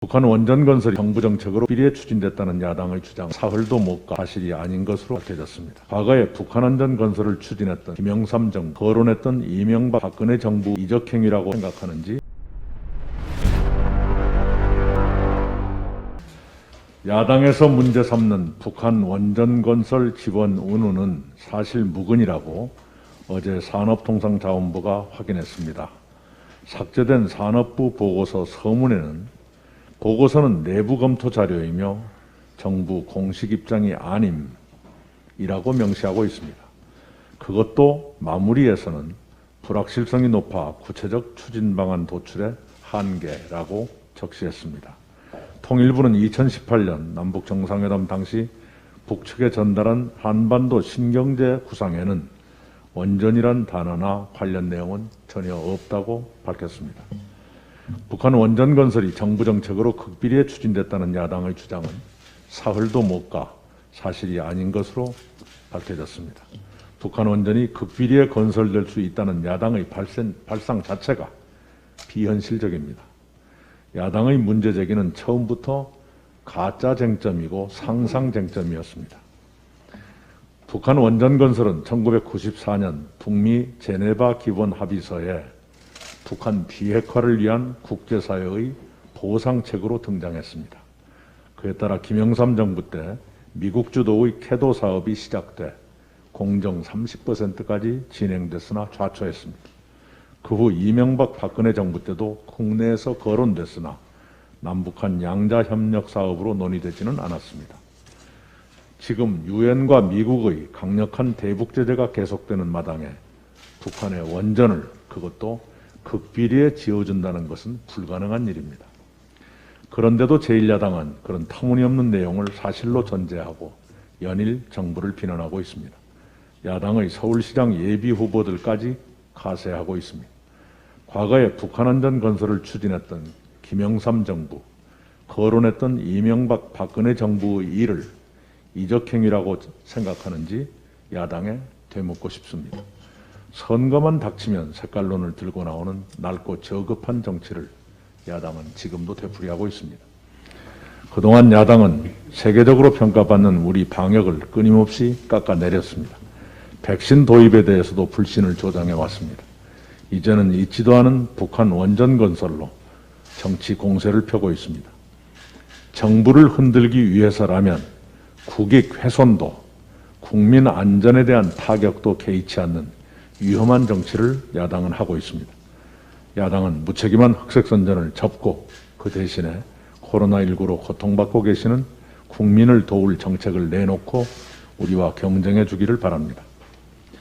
북한 원전 건설이 정부 정책으로 비리에 추진됐다는 야당의 주장 사흘도 못 가 사실이 아닌 것으로 밝혀졌습니다. 과거에 북한 원전 건설을 추진했던 김영삼 정부, 거론했던 이명박 박근혜 정부 이적행위라고 생각하는지, 야당에서 문제 삼는 북한 원전 건설 지원 운운은 사실 무근이라고 어제 산업통상자원부가 확인했습니다. 삭제된 산업부 보고서 서문에는 보고서는 내부 검토 자료이며 정부 공식 입장이 아님이라고 명시하고 있습니다. 그것도 마무리에서는 불확실성이 높아 구체적 추진 방안 도출에 한계라고 적시했습니다. 통일부는 2018년 남북 정상회담 당시 북측에 전달한 한반도 신경제 구상에는 원전이란 단어나 관련 내용은 전혀 없다고 밝혔습니다. 북한 원전 건설이 정부 정책으로 극비리에 추진됐다는 야당의 주장은 사흘도 못 가 사실이 아닌 것으로 밝혀졌습니다. 북한 원전이 극비리에 건설될 수 있다는 야당의 발상 자체가 비현실적입니다. 야당의 문제 제기는 처음부터 가짜 쟁점이고 상상 쟁점이었습니다. 북한 원전 건설은 1994년 북미 제네바 기본 합의서에 북한 비핵화를 위한 국제사회의 보상책으로 등장했습니다. 그에 따라 김영삼 정부 때 미국 주도의 캐도 사업이 시작돼 공정 30%까지 진행됐으나 좌초했습니다. 그 후 이명박 박근혜 정부 때도 국내에서 거론됐으나 남북한 양자 협력 사업으로 논의되지는 않았습니다. 지금 유엔과 미국의 강력한 대북 제재가 계속되는 마당에 북한의 원전을 그것도 극비리에 지어준다는 것은 불가능한 일입니다. 그런데도 제1야당은 그런 터무니없는 내용을 사실로 전제하고 연일 정부를 비난하고 있습니다. 야당의 서울시장 예비 후보들까지 가세하고 있습니다. 과거에 북한 원전 건설을 추진했던 김영삼 정부, 거론했던 이명박 박근혜 정부의 일을 이적행위라고 생각하는지 야당에 되묻고 싶습니다. 선거만 닥치면 색깔론을 들고 나오는 낡고 저급한 정치를 야당은 지금도 되풀이하고 있습니다. 그동안 야당은 세계적으로 평가받는 우리 방역을 끊임없이 깎아내렸습니다. 백신 도입에 대해서도 불신을 조장해 왔습니다. 이제는 잊지도 않은 북한 원전 건설로 정치 공세를 펴고 있습니다. 정부를 흔들기 위해서라면 국익 훼손도 국민 안전에 대한 타격도 개의치 않는 위험한 정치를 야당은 하고 있습니다. 야당은 무책임한 흑색선전을 접고 그 대신에 코로나19로 고통받고 계시는 국민을 도울 정책을 내놓고 우리와 경쟁해 주기를 바랍니다.